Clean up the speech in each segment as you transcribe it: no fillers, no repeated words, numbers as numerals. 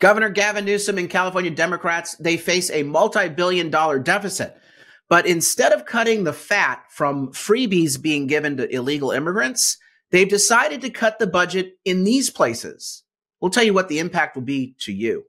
Governor Gavin Newsom and California Democrats, they face a multi-billion-dollar deficit. But instead of cutting the fat from freebies being given to illegal immigrants, they've decided to cut the budget in these places. We'll tell you what the impact will be to you.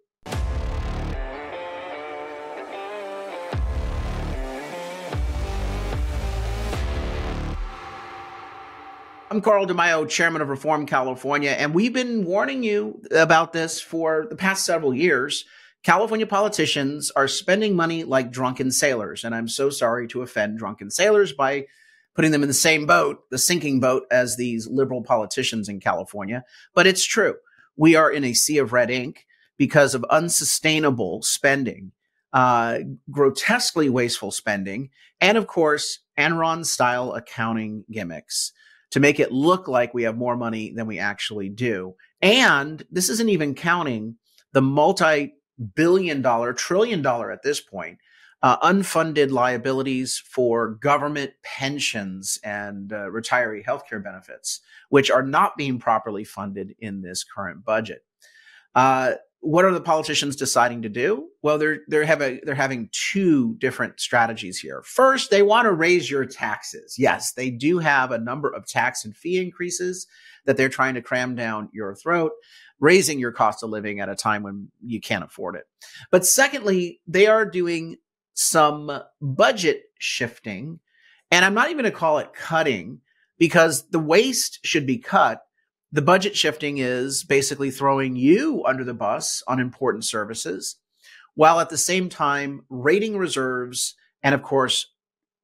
I'm Carl DeMaio, chairman of Reform California, and we've been warning you about this for the past several years. California politicians are spending money like drunken sailors, and I'm so sorry to offend drunken sailors by putting them in the same boat, the sinking boat, as these liberal politicians in California. But it's true. We are in a sea of red ink because of unsustainable spending, grotesquely wasteful spending, and of course, Enron-style accounting gimmicks to make it look like we have more money than we actually do. And this isn't even counting the multi-billion-dollar, trillion-dollar at this point, unfunded liabilities for government pensions and retiree healthcare benefits, which are not being properly funded in this current budget. What are the politicians deciding to do? Well, they're having two different strategies here. First, they want to raise your taxes. Yes, they do have a number of tax and fee increases that they're trying to cram down your throat, raising your cost of living at a time when you can't afford it. But secondly, they are doing some budget shifting, and I'm not even going to call it cutting because the waste should be cut. The budget shifting is basically throwing you under the bus on important services, while at the same time raiding reserves and, of course,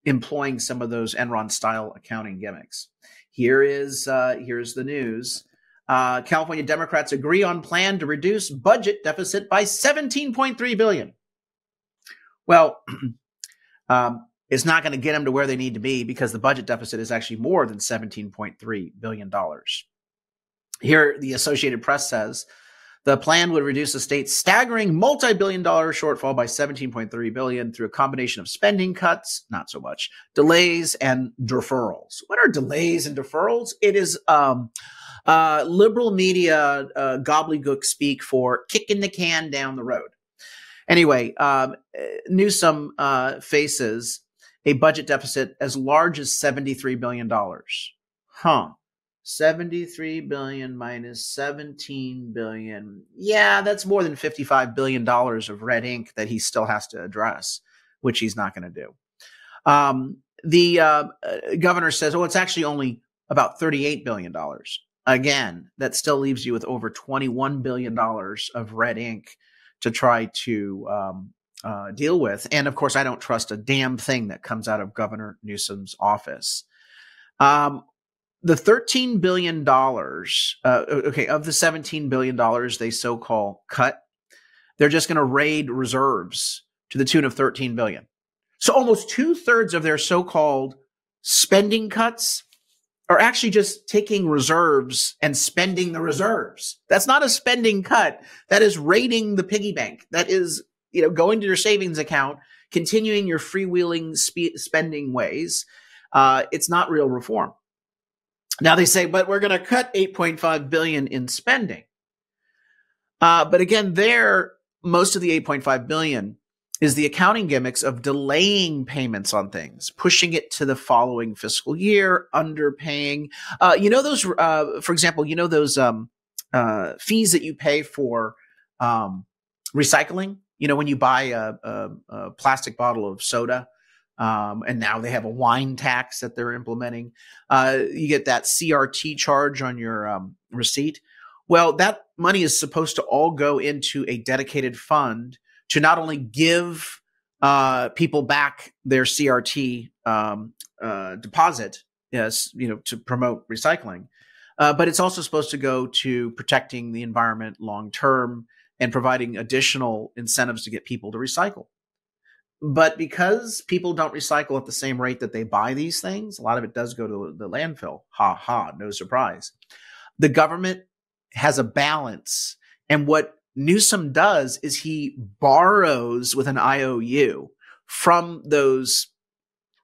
employing some of those Enron-style accounting gimmicks. Here's the news. California Democrats agree on plan to reduce budget deficit by $17.3 billion. Well, it's not going to get them to where they need to be because the budget deficit is actually more than $17.3 billion. Here, the Associated Press says the plan would reduce the state's staggering multi-billion-dollar shortfall by $17.3 billion through a combination of spending cuts, not so much, delays, and deferrals. What are delays and deferrals? It is liberal media gobbledygook speak for kicking the can down the road. Anyway, Newsom faces a budget deficit as large as $73 billion. 73 billion minus 17 billion. Yeah, that's more than $55 billion of red ink that he still has to address, which he's not going to do. The governor says, it's actually only about $38 billion. Again, that still leaves you with over $21 billion of red ink to try to deal with. And of course, I don't trust a damn thing that comes out of Governor Newsom's office. The $13 billion, of the $17 billion they so-called cut, they're just going to raid reserves to the tune of $13 billion. So almost 2/3 of their so-called spending cuts are actually just taking reserves and spending the reserves. That's not a spending cut. That is raiding the piggy bank. That is, going to your savings account, continuing your freewheeling spending ways. It's not real reform. Now they say, but we're going to cut $8.5 billion in spending. But again, most of the $8.5 billion is the accounting gimmicks of delaying payments on things, pushing it to the following fiscal year, underpaying. Those, for example, those fees that you pay for recycling. When you buy a plastic bottle of soda. And now they have a wine tax that they're implementing. You get that CRT charge on your receipt. Well, that money is supposed to all go into a dedicated fund to not only give people back their CRT deposit, yes, to promote recycling, but it's also supposed to go to protecting the environment long term and providing additional incentives to get people to recycle. But because people don't recycle at the same rate that they buy these things, a lot of it does go to the landfill. Ha ha, no surprise. The government has a balance. And what Newsom does is he borrows with an IOU from those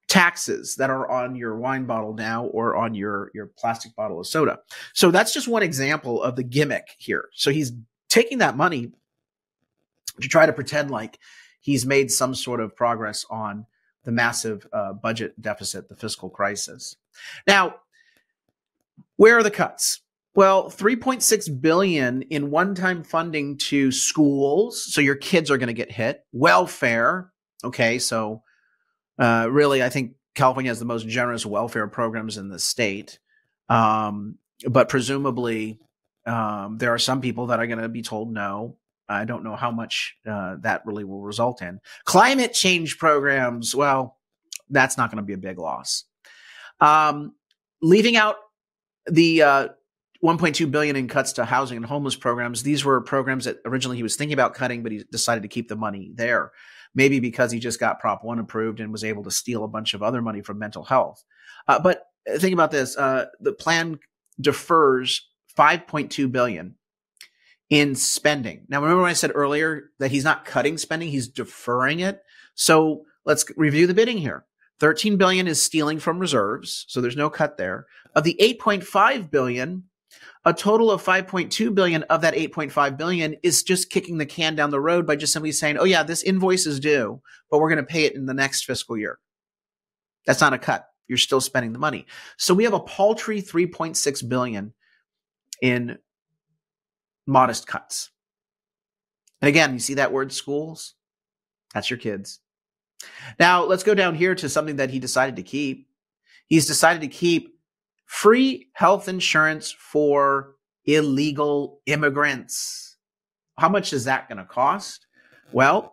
taxes that are on your wine bottle now or on your plastic bottle of soda. So that's just one example of the gimmick here. So he's taking that money to try to pretend like he's made some sort of progress on the massive budget deficit, the fiscal crisis. Now, where are the cuts? Well, $3.6 billion in one-time funding to schools, so your kids are going to get hit. Welfare, okay, so really, I think California has the most generous welfare programs in the state, but presumably there are some people that are going to be told no. I don't know how much that really will result in. Climate change programs, well, that's not going to be a big loss. Leaving out the $1.2 billion in cuts to housing and homeless programs. These were programs that originally he was thinking about cutting, but he decided to keep the money there. Maybe because he just got Prop 1 approved and was able to steal a bunch of other money from mental health. But think about this. The plan defers $5.2 billion in spending. Now, remember when I said earlier that he's not cutting spending, he's deferring it. So let's review the bidding here. $13 billion is stealing from reserves, so there's no cut there. Of the $8.5 billion, a total of $5.2 billion of that $8.5 billion is just kicking the can down the road by just simply saying, oh yeah, this invoice is due, but we're going to pay it in the next fiscal year. That's not a cut. You're still spending the money. So we have a paltry $3.6 billion in modest cuts. And again, you see that word schools? That's your kids. Now, let's go down here to something that he decided to keep. He's decided to keep free health insurance for illegal immigrants. How much is that going to cost? Well,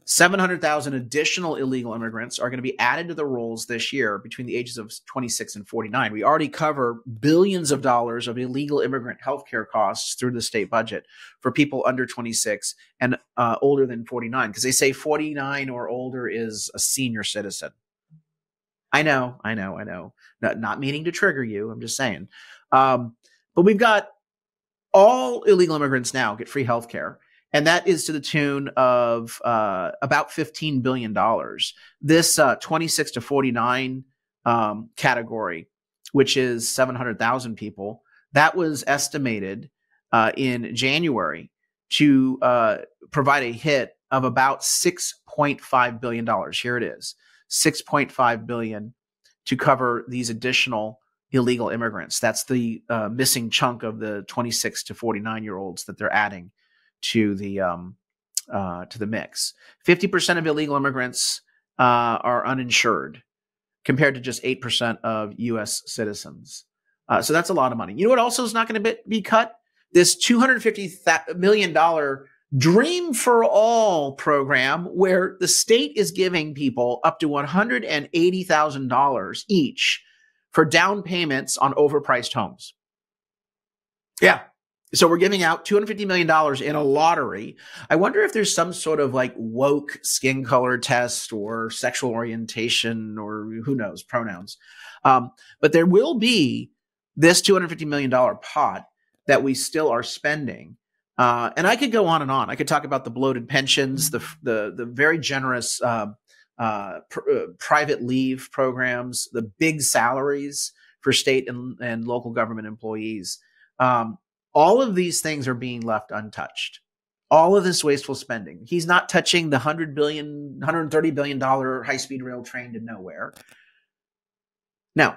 700,000 additional illegal immigrants are going to be added to the rolls this year between the ages of 26 and 49. We already cover billions of dollars of illegal immigrant healthcare costs through the state budget for people under 26 and older than 49, because they say 49 or older is a senior citizen. I know. Not meaning to trigger you. I'm just saying. But we've got all illegal immigrants now get free health care. And that is to the tune of about $15 billion. This 26 to 49 category, which is 700,000 people, that was estimated in January to provide a hit of about $6.5 billion. Here it is, $6.5 billion to cover these additional illegal immigrants. That's the missing chunk of the 26 to 49-year-olds that they're adding to the mix. 50% of illegal immigrants are uninsured, compared to just 8% of U.S. citizens. So that's a lot of money. You know what also is not going to be cut? This $250 million Dream for All program, where the state is giving people up to $180,000 each for down payments on overpriced homes. Yeah. So we're giving out $250 million in a lottery. I wonder if there's some sort of like woke skin color test or sexual orientation or who knows, pronouns. But there will be this $250 million pot that we still are spending. And I could go on and on. I could talk about the bloated pensions, the very generous private leave programs, the big salaries for state and local government employees. All of these things are being left untouched. All of this wasteful spending. He's not touching the $130 billion high-speed rail train to nowhere. No,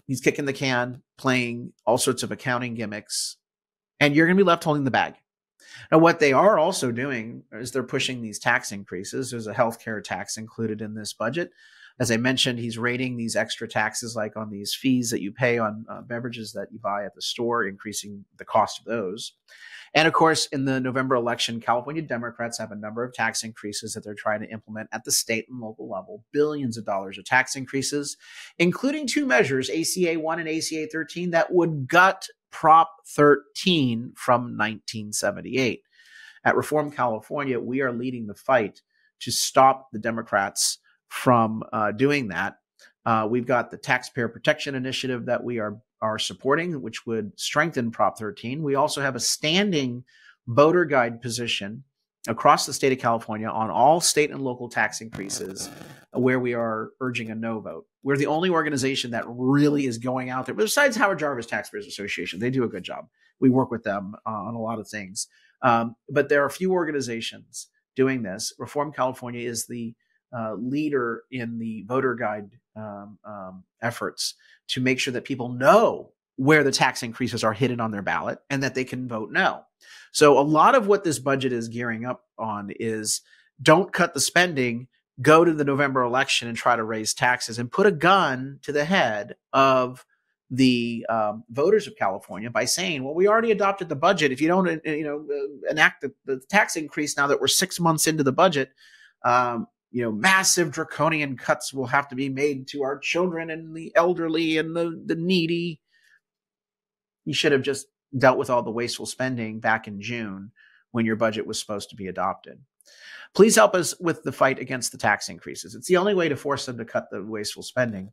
he's kicking the can, playing all sorts of accounting gimmicks, and you're going to be left holding the bag. Now, what they are also doing is they're pushing these tax increases. There's a healthcare tax included in this budget. As I mentioned, he's rating these extra taxes like on these fees that you pay on beverages that you buy at the store, increasing the cost of those. And of course, in the November election, California Democrats have a number of tax increases that they're trying to implement at the state and local level, billions of dollars of tax increases, including two measures, ACA 1 and ACA 13, that would gut Prop 13 from 1978. At Reform California, we are leading the fight to stop the Democrats from doing that. We've got the Taxpayer Protection Initiative that we are supporting, which would strengthen Prop 13. We also have a standing voter guide position across the state of California on all state and local tax increases, where we are urging a no vote. We're the only organization that really is going out there, besides Howard Jarvis Taxpayers Association. They do a good job. We work with them on a lot of things. But there are a few organizations doing this. Reform California is the leader in the voter guide efforts to make sure that people know where the tax increases are hidden on their ballot and that they can vote no. So a lot of what this budget is gearing up on is don't cut the spending, go to the November election and try to raise taxes and put a gun to the head of the voters of California by saying, well, we already adopted the budget. If you don't enact the tax increase now that we're 6 months into the budget, massive draconian cuts will have to be made to our children and the elderly and the needy. You should have just dealt with all the wasteful spending back in June when your budget was supposed to be adopted. Please help us with the fight against the tax increases. It's the only way to force them to cut the wasteful spending.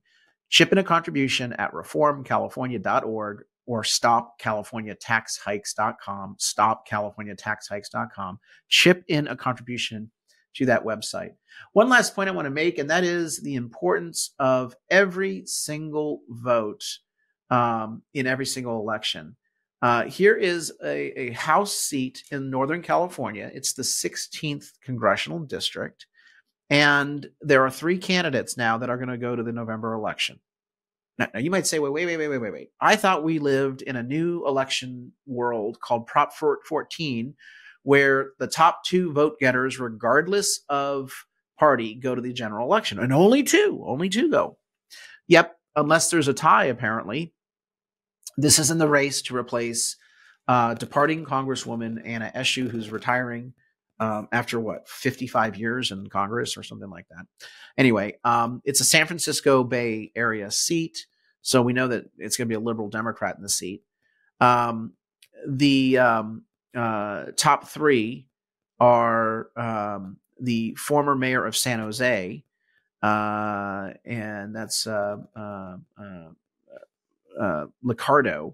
Chip in a contribution at reformcalifornia.org or stopcaliforniataxhikes.com, stopcaliforniataxhikes.com. Chip in a contribution to that website. One last point I want to make, and that is the importance of every single vote in every single election. Here is a House seat in Northern California. It's the 16th congressional district. And there are 3 candidates now that are going to go to the November election. Now you might say, wait. I thought we lived in a new election world called Prop 14, where the top 2 vote getters, regardless of party, go to the general election. And only two go. Yep, unless there's a tie, apparently. This is in the race to replace departing Congresswoman Anna Eshoo, who's retiring after 55 years in Congress or something like that. Anyway, it's a San Francisco Bay Area seat, so we know that it's going to be a liberal Democrat in the seat. The top 3 are the former mayor of San Jose, and that's Liccardo.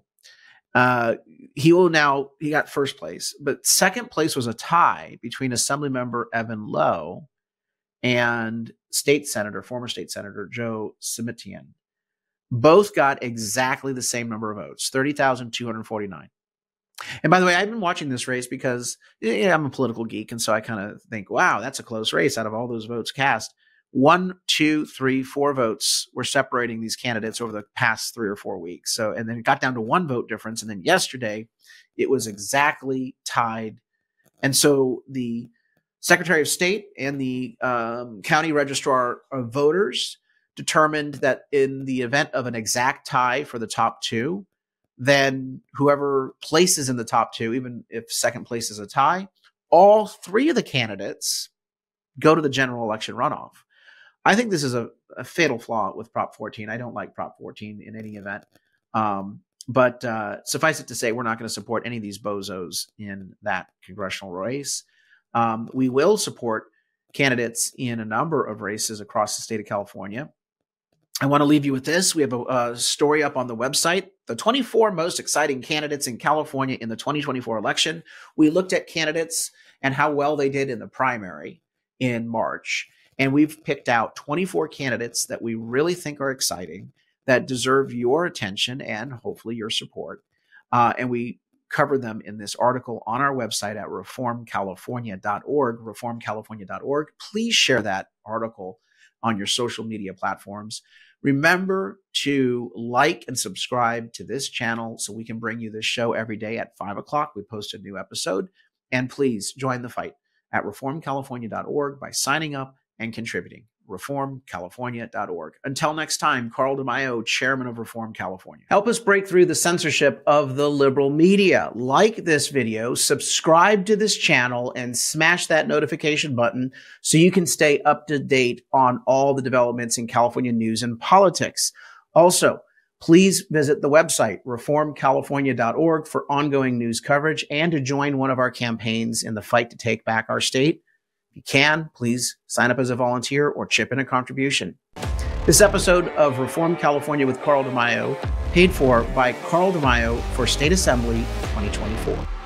He got first place, but second place was a tie between Assemblymember Evan Lowe and former state senator Joe Simitian. Both got exactly the same number of votes, 30,249. And by the way, I've been watching this race because I'm a political geek, and so I kind of think, wow, that's a close race out of all those votes cast. 1, 2, 3, 4 votes were separating these candidates over the past 3 or 4 weeks. So, and then it got down to 1 vote difference. And then yesterday it was exactly tied. And so the Secretary of State and the County Registrar of Voters determined that in the event of an exact tie for the top 2, then whoever places in the top 2, even if second place is a tie, all 3 of the candidates go to the general election runoff. I think this is a fatal flaw with Prop 14. I don't like Prop 14 in any event. But suffice it to say, we're not going to support any of these bozos in that congressional race. We will support candidates in a number of races across the state of California. I want to leave you with this. We have a story up on the website, the 24 most exciting candidates in California in the 2024 election. We looked at candidates and how well they did in the primary in March. And we've picked out 24 candidates that we really think are exciting, that deserve your attention and hopefully your support. And we cover them in this article on our website at reformcalifornia.org, reformcalifornia.org. Please share that article on your social media platforms. Remember to like and subscribe to this channel so we can bring you this show every day at 5 o'clock. We post a new episode. And please join the fight at reformcalifornia.org by signing up and contributing. reformcalifornia.org. Until next time, Carl DeMaio, Chairman of Reform California. Help us break through the censorship of the liberal media. Like this video, subscribe to this channel, and smash that notification button so you can stay up to date on all the developments in California news and politics. Also, please visit the website, reformcalifornia.org, for ongoing news coverage and to join one of our campaigns in the fight to take back our state. If you can, please sign up as a volunteer or chip in a contribution. This episode of Reform California with Carl DeMaio, paid for by Carl DeMaio for State Assembly 2024.